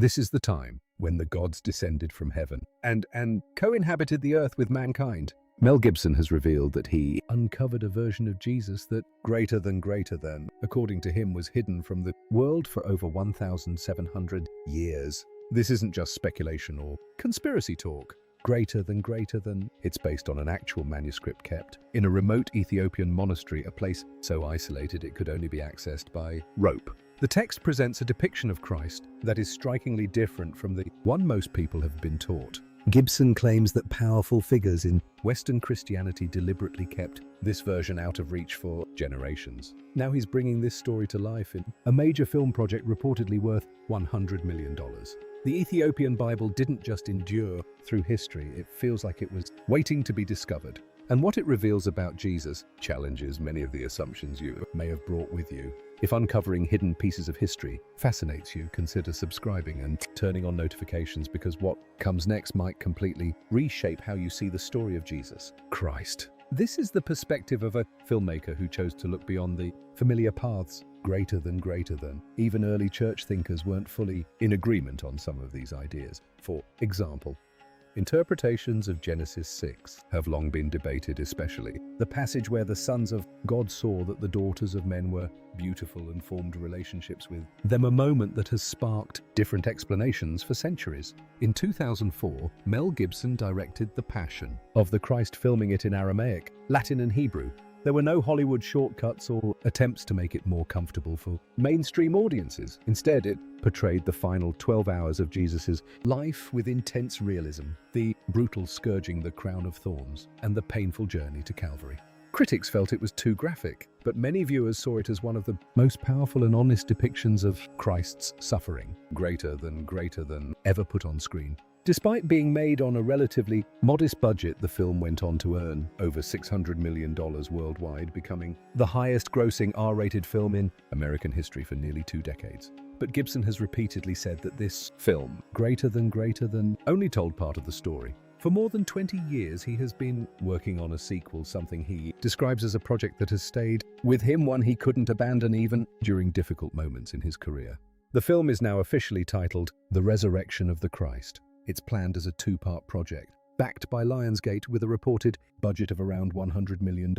This is the time when the gods descended from heaven and co-inhabited the earth with mankind. Mel Gibson has revealed that he uncovered a version of Jesus that greater than, according to him, was hidden from the world for over 1,700 years. This isn't just speculation or conspiracy talk. Greater than, it's based on an actual manuscript kept in a remote Ethiopian monastery, a place so isolated it could only be accessed by rope. The text presents a depiction of Christ that is strikingly different from the one most people have been taught. Gibson claims that powerful figures in Western Christianity deliberately kept this version out of reach for generations. Now he's bringing this story to life in a major film project reportedly worth $100 million. The Ethiopian Bible didn't just endure through history, it feels like it was waiting to be discovered. And what it reveals about Jesus challenges many of the assumptions you may have brought with you. If uncovering hidden pieces of history fascinates you, consider subscribing and turning on notifications, because what comes next might completely reshape how you see the story of Jesus Christ. This is the perspective of a filmmaker who chose to look beyond the familiar paths. Greater than. Even early church thinkers weren't fully in agreement on some of these ideas. For example, interpretations of Genesis 6 have long been debated, especially the passage where the sons of God saw that the daughters of men were beautiful and formed relationships with them, a moment that has sparked different explanations for centuries. In 2004, Mel Gibson directed The Passion of the Christ, filming it in Aramaic, Latin and Hebrew. There were no Hollywood shortcuts or attempts to make it more comfortable for mainstream audiences. Instead, it portrayed the final 12 hours of Jesus' life with intense realism, the brutal scourging, the crown of thorns, and the painful journey to Calvary. Critics felt it was too graphic, but many viewers saw it as one of the most powerful and honest depictions of Christ's suffering, greater than ever put on screen. Despite being made on a relatively modest budget, the film went on to earn over $600 million worldwide, becoming the highest-grossing R-rated film in American history for nearly 2 decades. But Gibson has repeatedly said that this film, greater than, only told part of the story. For more than 20 years, he has been working on a sequel, something he describes as a project that has stayed with him, one he couldn't abandon even during difficult moments in his career. The film is now officially titled The Resurrection of the Christ. It's planned as a 2-part project, backed by Lionsgate with a reported budget of around $100 million.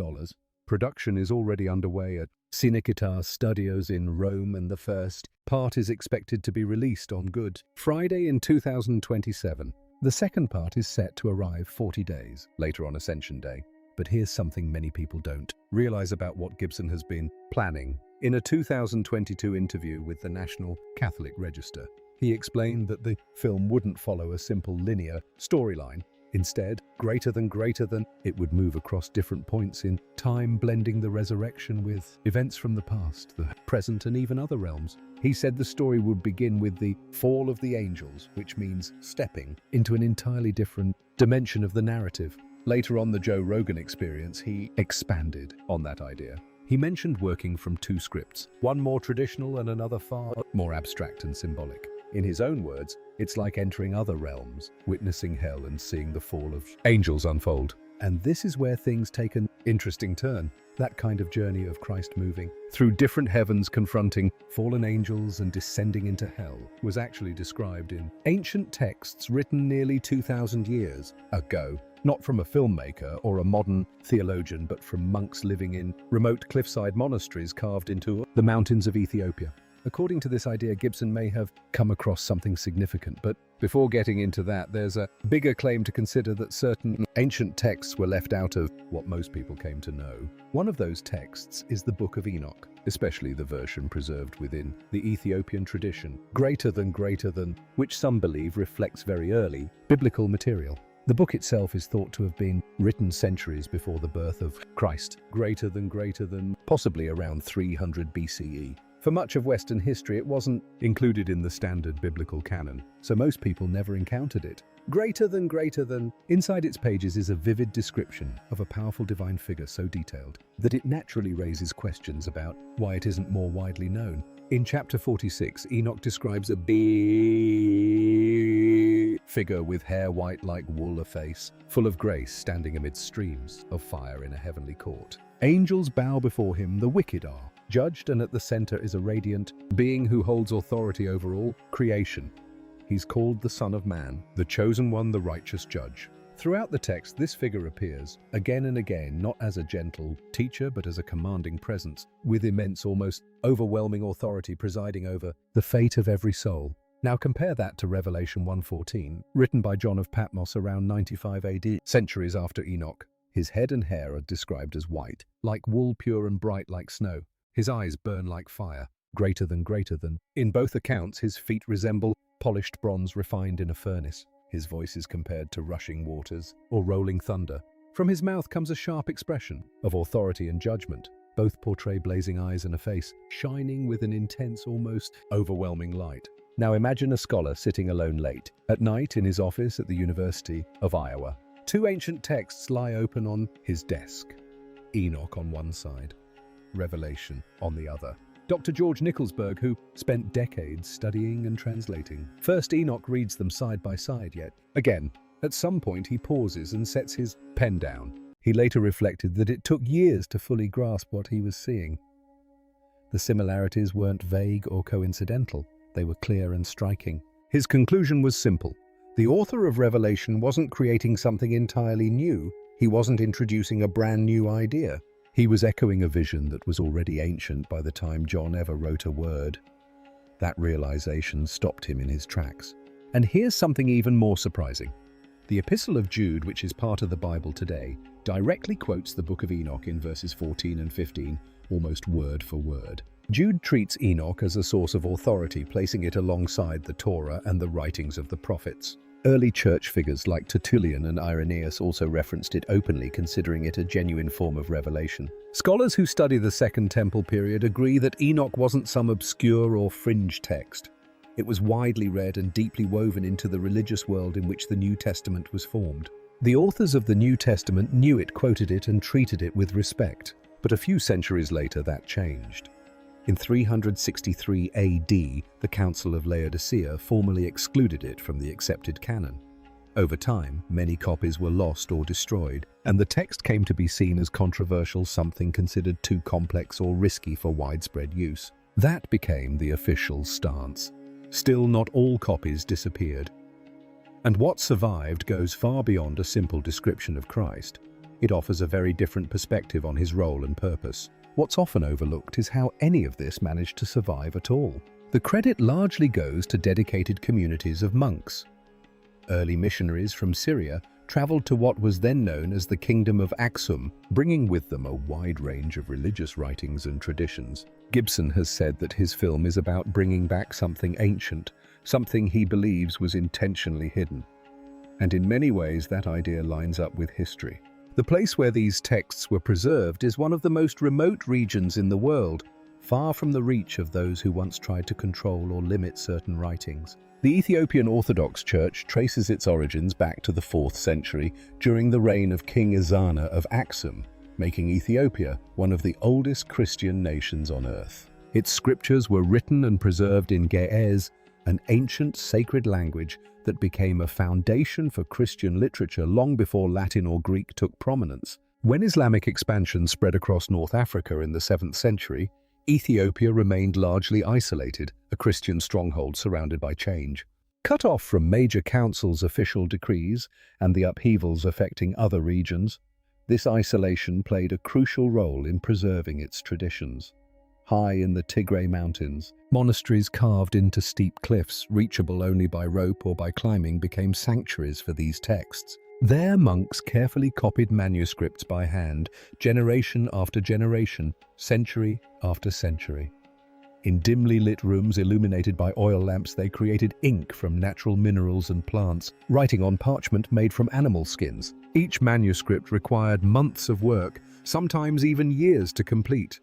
Production is already underway at Cinecittà Studios in Rome, and the first part is expected to be released on Good Friday in 2027. The second part is set to arrive 40 days later on Ascension Day. But here's something many people don't realize about what Gibson has been planning. In a 2022 interview with the National Catholic Register, he explained that the film wouldn't follow a simple linear storyline. Instead, greater than, it would move across different points in time, blending the resurrection with events from the past, the present, and even other realms. He said the story would begin with the fall of the angels, which means stepping into an entirely different dimension of the narrative. Later on the Joe Rogan Experience, he expanded on that idea. He mentioned working from 2 scripts, one more traditional and another far more abstract and symbolic. In his own words, it's like entering other realms, witnessing hell and seeing the fall of angels unfold. And this is where things take an interesting turn. That kind of journey of Christ moving through different heavens, confronting fallen angels and descending into hell, was actually described in ancient texts written nearly 2,000 years ago. Not from a filmmaker or a modern theologian, but from monks living in remote cliffside monasteries carved into the mountains of Ethiopia. According to this idea, Gibson may have come across something significant, but before getting into that, there's a bigger claim to consider that certain ancient texts were left out of what most people came to know. One of those texts is the Book of Enoch, especially the version preserved within the Ethiopian tradition, greater than, which some believe reflects very early biblical material. The book itself is thought to have been written centuries before the birth of Christ, greater than, possibly around 300 BCE. For much of Western history, it wasn't included in the standard biblical canon, so most people never encountered it. Greater than, inside its pages is a vivid description of a powerful divine figure so detailed that it naturally raises questions about why it isn't more widely known. In chapter 46, Enoch describes a big figure with hair white like wool, a face full of grace, standing amid streams of fire in a heavenly court. Angels bow before him, the wicked are judged, and at the center is a radiant being who holds authority over all creation. He's called the Son of Man, the chosen one, the righteous judge. Throughout the text, this figure appears, again and again, not as a gentle teacher, but as a commanding presence, with immense, almost overwhelming authority presiding over the fate of every soul. Now compare that to Revelation 1:14, written by John of Patmos around 95 AD, centuries after Enoch. His head and hair are described as white, like wool, pure and bright like snow. His eyes burn like fire, greater than. In both accounts, his feet resemble polished bronze refined in a furnace. His voice is compared to rushing waters or rolling thunder. From his mouth comes a sharp expression of authority and judgment. Both portray blazing eyes and a face shining with an intense, almost overwhelming light. Now imagine a scholar sitting alone late at night in his office at the University of Iowa. Two ancient texts lie open on his desk. Enoch on one side, Revelation on the other. Dr. George Nicholsberg, who spent decades studying and translating. First, Enoch reads them side by side, yet again, at some point he pauses and sets his pen down. He later reflected that it took years to fully grasp what he was seeing. The similarities weren't vague or coincidental, they were clear and striking. His conclusion was simple. The author of Revelation wasn't creating something entirely new, he wasn't introducing a brand new idea. He was echoing a vision that was already ancient by the time John ever wrote a word. That realization stopped him in his tracks. And here's something even more surprising. The Epistle of Jude, which is part of the Bible today, directly quotes the Book of Enoch in verses 14 and 15, almost word for word. Jude treats Enoch as a source of authority, placing it alongside the Torah and the writings of the prophets. Early church figures like Tertullian and Irenaeus also referenced it openly, considering it a genuine form of revelation. Scholars who study the Second Temple period agree that Enoch wasn't some obscure or fringe text. It was widely read and deeply woven into the religious world in which the New Testament was formed. The authors of the New Testament knew it, quoted it, and treated it with respect. But a few centuries later, that changed. In 363 AD, the Council of Laodicea formally excluded it from the accepted canon. Over time, many copies were lost or destroyed, and the text came to be seen as controversial, something considered too complex or risky for widespread use. That became the official stance. Still, not all copies disappeared. And what survived goes far beyond a simple description of Christ. It offers a very different perspective on his role and purpose. What's often overlooked is how any of this managed to survive at all. The credit largely goes to dedicated communities of monks. Early missionaries from Syria traveled to what was then known as the Kingdom of Aksum, bringing with them a wide range of religious writings and traditions. Gibson has said that his film is about bringing back something ancient, something he believes was intentionally hidden. And in many ways, that idea lines up with history. The place where these texts were preserved is one of the most remote regions in the world, far from the reach of those who once tried to control or limit certain writings. The Ethiopian Orthodox Church traces its origins back to the 4th century during the reign of King Ezana of Aksum, making Ethiopia one of the oldest Christian nations on earth. Its scriptures were written and preserved in Ge'ez, an ancient sacred language that became a foundation for Christian literature long before Latin or Greek took prominence. When Islamic expansion spread across North Africa in the 7th century, Ethiopia remained largely isolated, a Christian stronghold surrounded by change. Cut off from major councils' official decrees and the upheavals affecting other regions, this isolation played a crucial role in preserving its traditions. High in the Tigray Mountains, monasteries carved into steep cliffs, reachable only by rope or by climbing, became sanctuaries for these texts. There, monks carefully copied manuscripts by hand, generation after generation, century after century. In dimly lit rooms illuminated by oil lamps, they created ink from natural minerals and plants, writing on parchment made from animal skins. Each manuscript required months of work, sometimes even years to complete.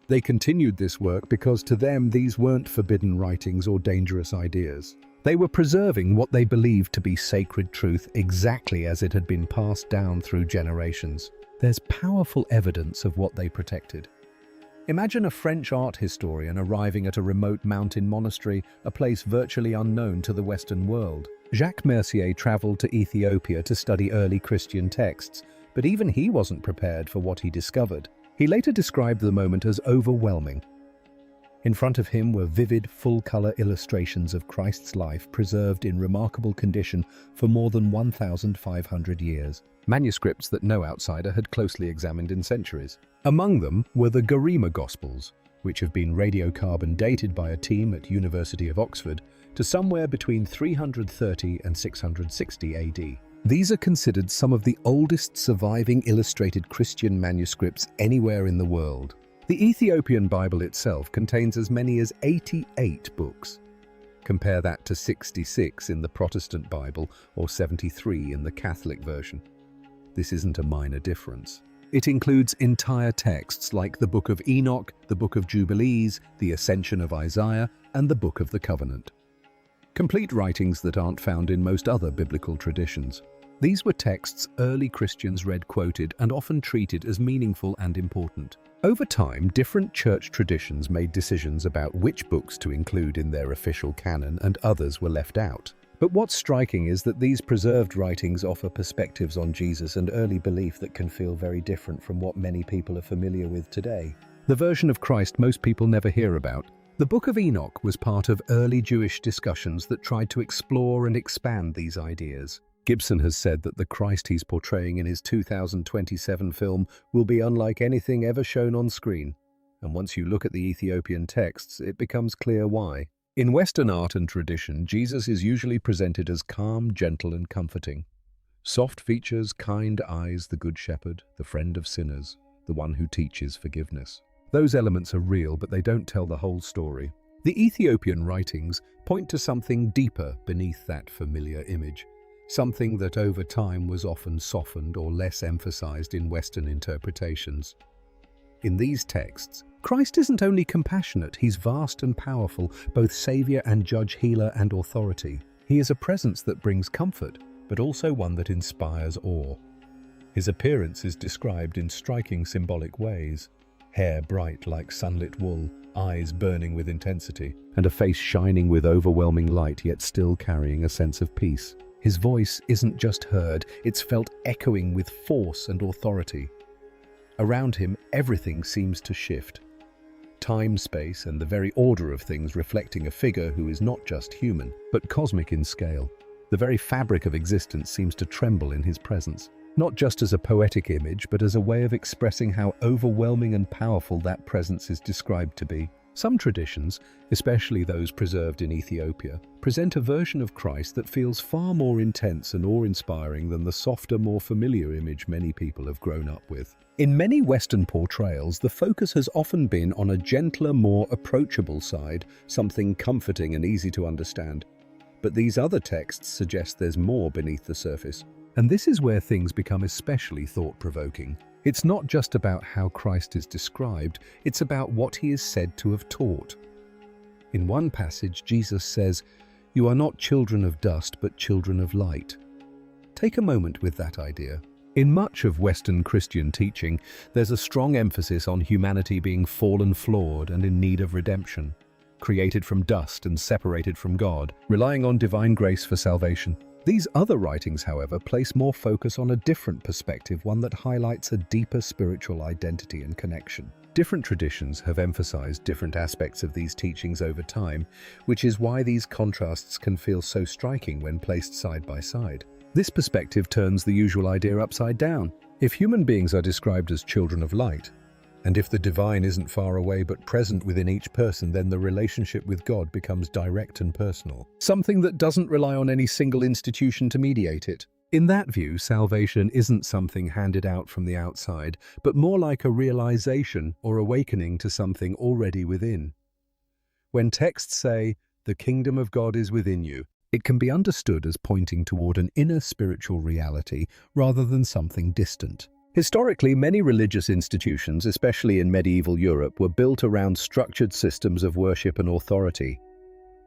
They continued this work because to them these weren't forbidden writings or dangerous ideas. They were preserving what they believed to be sacred truth exactly as it had been passed down through generations. There's powerful evidence of what they protected. Imagine a French art historian arriving at a remote mountain monastery, a place virtually unknown to the Western world. Jacques Mercier traveled to Ethiopia to study early Christian texts, but even he wasn't prepared for what he discovered. He later described the moment as overwhelming. In front of him were vivid, full-color illustrations of Christ's life preserved in remarkable condition for more than 1,500 years. Manuscripts that no outsider had closely examined in centuries. Among them were the Garima Gospels, which have been radiocarbon dated by a team at University of Oxford to somewhere between 330 and 660 AD. These are considered some of the oldest surviving illustrated Christian manuscripts anywhere in the world. The Ethiopian Bible itself contains as many as 88 books. Compare that to 66 in the Protestant Bible or 73 in the Catholic version. This isn't a minor difference. It includes entire texts like the Book of Enoch, the Book of Jubilees, the Ascension of Isaiah, and the Book of the Covenant. Complete writings that aren't found in most other biblical traditions. These were texts early Christians read, quoted, and often treated as meaningful and important. Over time, different church traditions made decisions about which books to include in their official canon, and others were left out. But what's striking is that these preserved writings offer perspectives on Jesus and early belief that can feel very different from what many people are familiar with today. The version of Christ most people never hear about. The Book of Enoch was part of early Jewish discussions that tried to explore and expand these ideas. Gibson has said that the Christ he's portraying in his 2027 film will be unlike anything ever shown on screen. And once you look at the Ethiopian texts, it becomes clear why. In Western art and tradition, Jesus is usually presented as calm, gentle, and comforting. Soft features, kind eyes, the Good Shepherd, the friend of sinners, the one who teaches forgiveness. Those elements are real, but they don't tell the whole story. The Ethiopian writings point to something deeper beneath that familiar image. Something that over time was often softened or less emphasized in Western interpretations. In these texts, Christ isn't only compassionate, he's vast and powerful, both Savior and Judge, Healer and Authority. He is a presence that brings comfort, but also one that inspires awe. His appearance is described in striking symbolic ways. Hair bright like sunlit wool, eyes burning with intensity, and a face shining with overwhelming light yet still carrying a sense of peace. His voice isn't just heard, it's felt echoing with force and authority. Around him, everything seems to shift. Time, space, and the very order of things reflecting a figure who is not just human, but cosmic in scale. The very fabric of existence seems to tremble in his presence, not just as a poetic image, but as a way of expressing how overwhelming and powerful that presence is described to be. Some traditions, especially those preserved in Ethiopia, present a version of Christ that feels far more intense and awe-inspiring than the softer, more familiar image many people have grown up with. In many Western portrayals, the focus has often been on a gentler, more approachable side, something comforting and easy to understand. But these other texts suggest there's more beneath the surface. And this is where things become especially thought-provoking. It's not just about how Christ is described, it's about what he is said to have taught. In one passage, Jesus says, "You are not children of dust, but children of light." Take a moment with that idea. In much of Western Christian teaching, there's a strong emphasis on humanity being fallen, flawed, and in need of redemption, created from dust and separated from God, relying on divine grace for salvation. These other writings, however, place more focus on a different perspective, one that highlights a deeper spiritual identity and connection. Different traditions have emphasized different aspects of these teachings over time, which is why these contrasts can feel so striking when placed side by side. This perspective turns the usual idea upside down. If human beings are described as children of light, and if the divine isn't far away but present within each person, then the relationship with God becomes direct and personal. Something that doesn't rely on any single institution to mediate it. In that view, salvation isn't something handed out from the outside, but more like a realization or awakening to something already within. When texts say, "The kingdom of God is within you," it can be understood as pointing toward an inner spiritual reality rather than something distant. Historically, many religious institutions, especially in medieval Europe, were built around structured systems of worship and authority.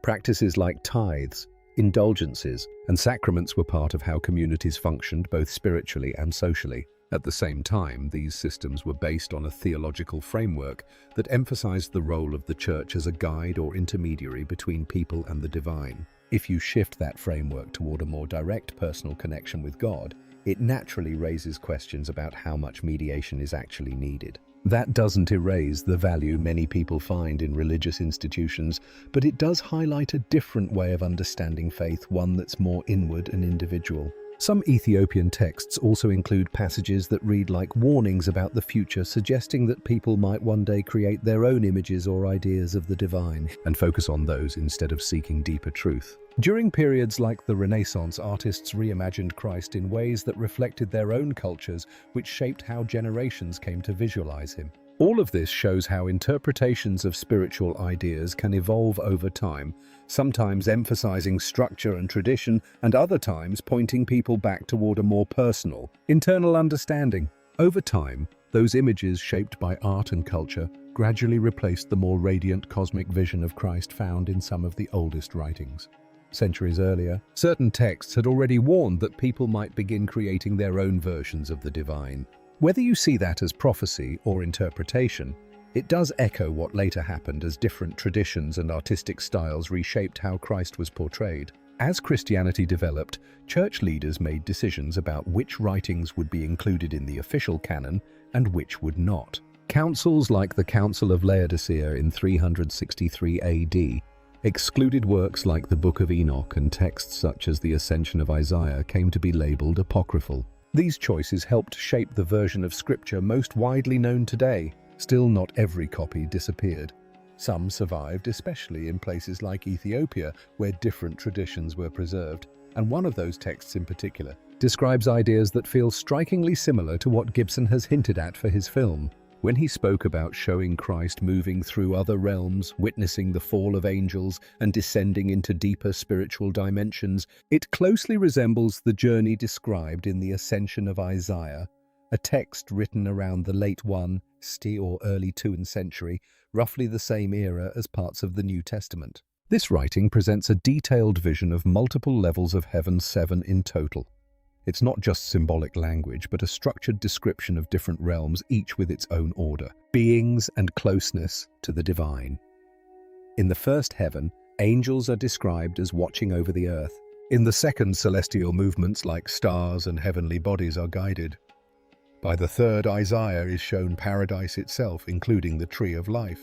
Practices like tithes, indulgences, and sacraments were part of how communities functioned both spiritually and socially. At the same time, these systems were based on a theological framework that emphasized the role of the church as a guide or intermediary between people and the divine. If you shift that framework toward a more direct personal connection with God, it naturally raises questions about how much mediation is actually needed. That doesn't erase the value many people find in religious institutions, but it does highlight a different way of understanding faith, one that's more inward and individual. Some Ethiopian texts also include passages that read like warnings about the future, suggesting that people might one day create their own images or ideas of the divine and focus on those instead of seeking deeper truth. During periods like the Renaissance, artists reimagined Christ in ways that reflected their own cultures, which shaped how generations came to visualize him. All of this shows how interpretations of spiritual ideas can evolve over time, sometimes emphasizing structure and tradition, and other times pointing people back toward a more personal, internal understanding. Over time, those images shaped by art and culture gradually replaced the more radiant cosmic vision of Christ found in some of the oldest writings. Centuries earlier, certain texts had already warned that people might begin creating their own versions of the divine. Whether you see that as prophecy or interpretation, it does echo what later happened as different traditions and artistic styles reshaped how Christ was portrayed. As Christianity developed, church leaders made decisions about which writings would be included in the official canon and which would not. Councils like the Council of Laodicea in 363 AD excluded works like the Book of Enoch, and texts such as the Ascension of Isaiah came to be labeled apocryphal. These choices helped shape the version of Scripture most widely known today. Still, not every copy disappeared. Some survived, especially in places like Ethiopia, where different traditions were preserved, and one of those texts in particular describes ideas that feel strikingly similar to what Gibson has hinted at for his film. When he spoke about showing Christ moving through other realms, witnessing the fall of angels, and descending into deeper spiritual dimensions, it closely resembles the journey described in the Ascension of Isaiah, a text written around the late 1st or early 2nd century, roughly the same era as parts of the New Testament. This writing presents a detailed vision of multiple levels of heaven, 7 in total. It's not just symbolic language, but a structured description of different realms, each with its own order, beings, and closeness to the divine. In the first heaven, angels are described as watching over the earth. In the second, celestial movements like stars and heavenly bodies are guided. By the third, Isaiah is shown paradise itself, including the tree of life.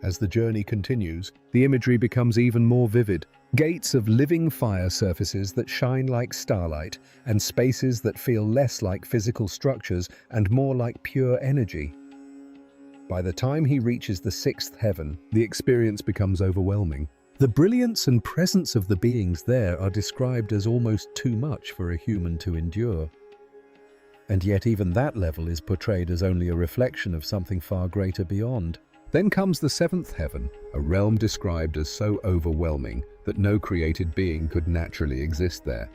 As the journey continues, the imagery becomes even more vivid. Gates of living fire surfaces that shine like starlight, and spaces that feel less like physical structures and more like pure energy. By the time he reaches the 6th heaven, the experience becomes overwhelming. The brilliance and presence of the beings there are described as almost too much for a human to endure. And yet even that level is portrayed as only a reflection of something far greater beyond. Then comes the 7th heaven, a realm described as so overwhelming that no created being could naturally exist there.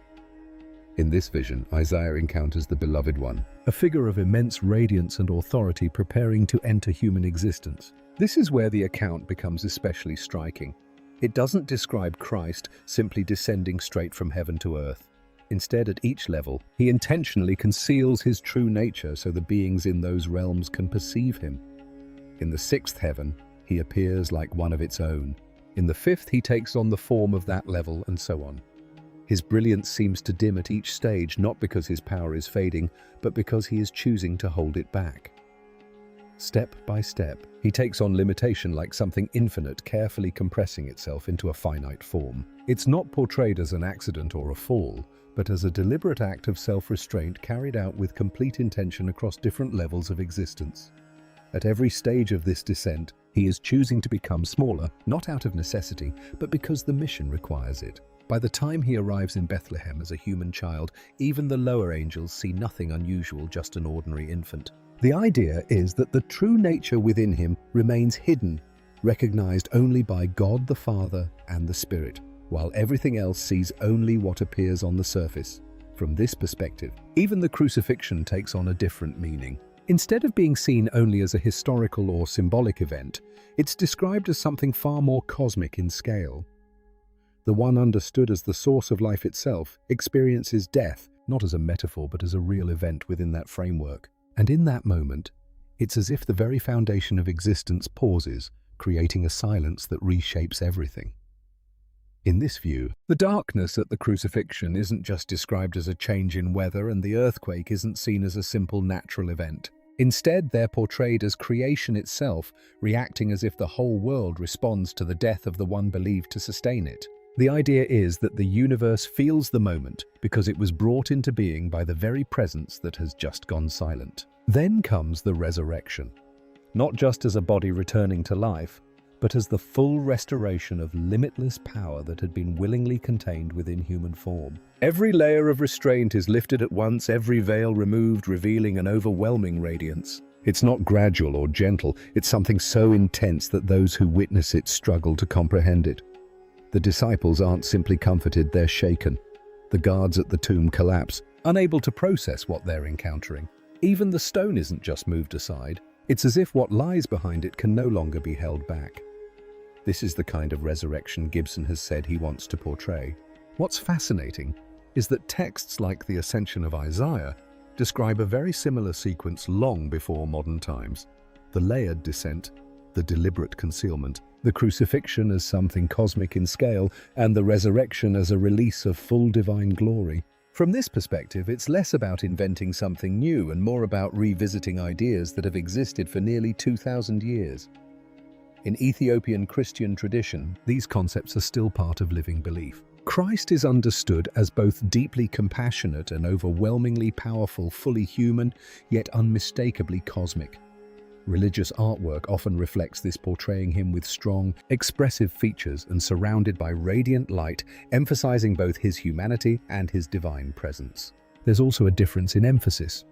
In this vision, Isaiah encounters the Beloved One, a figure of immense radiance and authority preparing to enter human existence. This is where the account becomes especially striking. It doesn't describe Christ simply descending straight from heaven to earth. Instead, at each level, he intentionally conceals his true nature so the beings in those realms can perceive him. In the 6th heaven, he appears like one of its own. In the 5th, he takes on the form of that level, and so on. His brilliance seems to dim at each stage, not because his power is fading, but because he is choosing to hold it back. Step by step, he takes on limitation like something infinite, carefully compressing itself into a finite form. It's not portrayed as an accident or a fall, but as a deliberate act of self-restraint carried out with complete intention across different levels of existence. At every stage of this descent, he is choosing to become smaller, not out of necessity, but because the mission requires it. By the time he arrives in Bethlehem as a human child, even the lower angels see nothing unusual, just an ordinary infant. The idea is that the true nature within him remains hidden, recognized only by God the Father and the Spirit, while everything else sees only what appears on the surface. From this perspective, even the crucifixion takes on a different meaning. Instead of being seen only as a historical or symbolic event, it's described as something far more cosmic in scale. The one understood as the source of life itself experiences death, not as a metaphor but as a real event within that framework. And in that moment, it's as if the very foundation of existence pauses, creating a silence that reshapes everything. In this view, the darkness at the crucifixion isn't just described as a change in weather, and the earthquake isn't seen as a simple natural event. Instead, they're portrayed as creation itself, reacting as if the whole world responds to the death of the one believed to sustain it. The idea is that the universe feels the moment because it was brought into being by the very presence that has just gone silent. Then comes the resurrection, not just as a body returning to life, but as the full restoration of limitless power that had been willingly contained within human form. Every layer of restraint is lifted at once, every veil removed, revealing an overwhelming radiance. It's not gradual or gentle, it's something so intense that those who witness it struggle to comprehend it. The disciples aren't simply comforted, they're shaken. The guards at the tomb collapse, unable to process what they're encountering. Even the stone isn't just moved aside, it's as if what lies behind it can no longer be held back. This is the kind of resurrection Gibson has said he wants to portray. What's fascinating is that texts like the Ascension of Isaiah describe a very similar sequence long before modern times. The layered descent, the deliberate concealment, the crucifixion as something cosmic in scale, and the resurrection as a release of full divine glory. From this perspective, it's less about inventing something new and more about revisiting ideas that have existed for nearly 2,000 years. In Ethiopian Christian tradition, these concepts are still part of living belief. Christ is understood as both deeply compassionate and overwhelmingly powerful, fully human, yet unmistakably cosmic. Religious artwork often reflects this, portraying him with strong, expressive features and surrounded by radiant light, emphasizing both his humanity and his divine presence. There's also a difference in emphasis.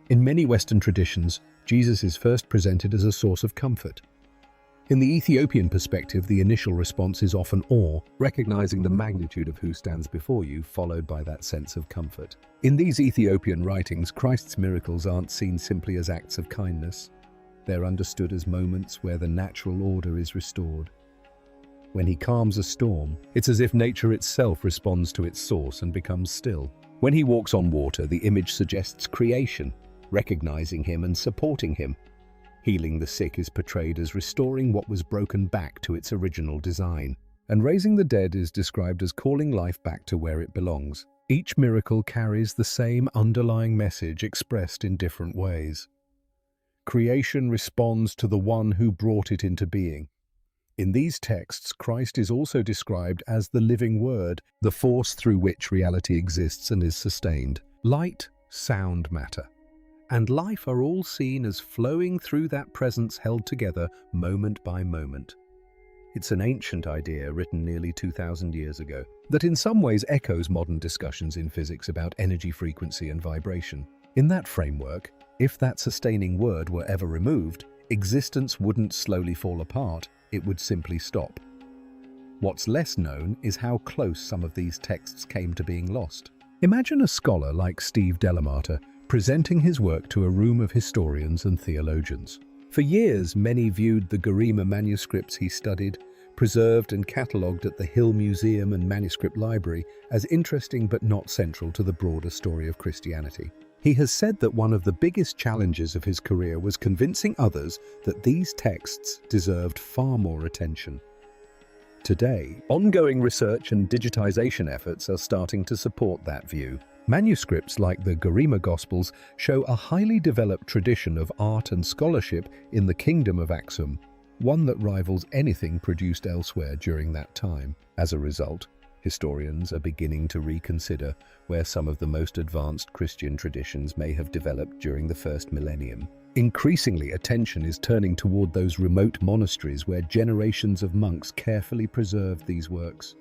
In many Western traditions, Jesus is first presented as a source of comfort. In the Ethiopian perspective, the initial response is often awe, recognizing the magnitude of who stands before you, followed by that sense of comfort. In these Ethiopian writings, Christ's miracles aren't seen simply as acts of kindness. They're understood as moments where the natural order is restored. When he calms a storm, it's as if nature itself responds to its source and becomes still. When he walks on water, the image suggests creation, recognizing him and supporting him. Healing the sick is portrayed as restoring what was broken back to its original design, and raising the dead is described as calling life back to where it belongs. Each miracle carries the same underlying message expressed in different ways. Creation responds to the one who brought it into being. In these texts, Christ is also described as the living word, the force through which reality exists and is sustained. Light, sound, matter, and life are all seen as flowing through that presence held together moment by moment. It's an ancient idea written nearly 2,000 years ago that in some ways echoes modern discussions in physics about energy, frequency, and vibration. In that framework, if that sustaining word were ever removed, existence wouldn't slowly fall apart, it would simply stop. What's less known is how close some of these texts came to being lost. Imagine a scholar like Steve Delamata presenting his work to a room of historians and theologians. For years, many viewed the Garima manuscripts he studied, preserved and catalogued at the Hill Museum and Manuscript Library, as interesting but not central to the broader story of Christianity. He has said that one of the biggest challenges of his career was convincing others that these texts deserved far more attention. Today, ongoing research and digitization efforts are starting to support that view. Manuscripts like the Garima Gospels show a highly developed tradition of art and scholarship in the Kingdom of Aksum, one that rivals anything produced elsewhere during that time. As a result, historians are beginning to reconsider where some of the most advanced Christian traditions may have developed during the first millennium. Increasingly, attention is turning toward those remote monasteries where generations of monks carefully preserved these works.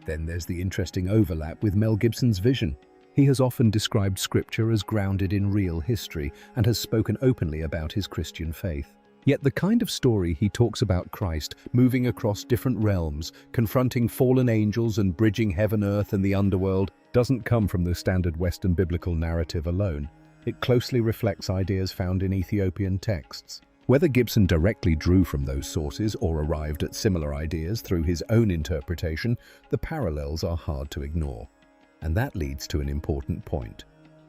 Then there's the interesting overlap with Mel Gibson's vision. He has often described scripture as grounded in real history and has spoken openly about his Christian faith. Yet the kind of story he talks about Christ moving across different realms, confronting fallen angels and bridging heaven, earth, and the underworld, doesn't come from the standard Western biblical narrative alone. It closely reflects ideas found in Ethiopian texts. Whether Gibson directly drew from those sources or arrived at similar ideas through his own interpretation, the parallels are hard to ignore. And that leads to an important point.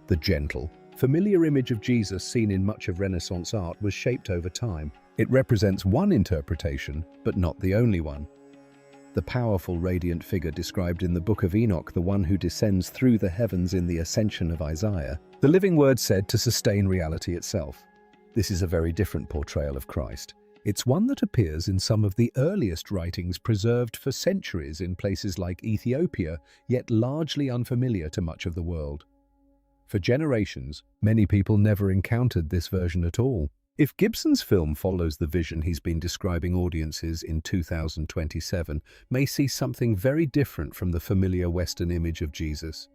The gentle, familiar image of Jesus seen in much of Renaissance art was shaped over time. It represents one interpretation, but not the only one. the powerful radiant figure described in the Book of Enoch, the one who descends through the heavens in the Ascension of Isaiah, the living word said to sustain reality itself. This is a very different portrayal of Christ. It's one that appears in some of the earliest writings preserved for centuries in places like Ethiopia, yet largely unfamiliar to much of the world. For generations, many people never encountered this version at all. If Gibson's film follows the vision he's been describing, audiences in 2027 may see something very different from the familiar Western image of Jesus.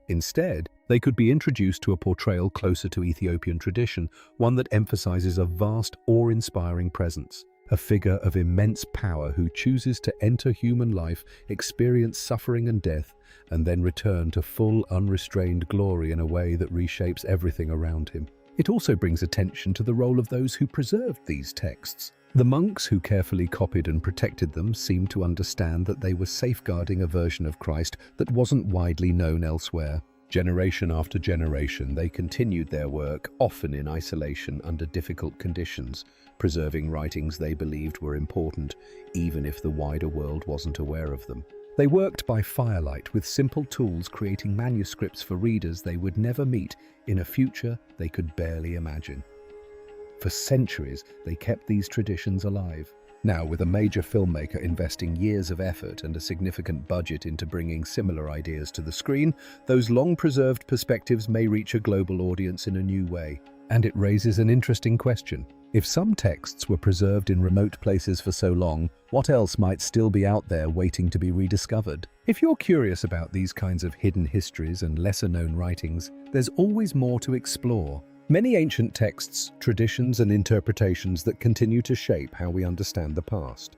Instead, they could be introduced to a portrayal closer to Ethiopian tradition, one that emphasizes a vast, awe-inspiring presence, a figure of immense power who chooses to enter human life, experience suffering and death, and then return to full, unrestrained glory in a way that reshapes everything around him. It also brings attention to the role of those who preserved these texts. The monks who carefully copied and protected them seemed to understand that they were safeguarding a version of Christ that wasn't widely known elsewhere. Generation after generation, they continued their work, often in isolation under difficult conditions, preserving writings they believed were important, even if the wider world wasn't aware of them. They worked by firelight with simple tools, creating manuscripts for readers they would never meet in a future they could barely imagine. For centuries, they kept these traditions alive. Now, with a major filmmaker investing years of effort and a significant budget into bringing similar ideas to the screen, those long-preserved perspectives may reach a global audience in a new way. And it raises an interesting question. If some texts were preserved in remote places for so long, what else might still be out there waiting to be rediscovered? If you're curious about these kinds of hidden histories and lesser-known writings, there's always more to explore. Many ancient texts, traditions, and interpretations that continue to shape how we understand the past.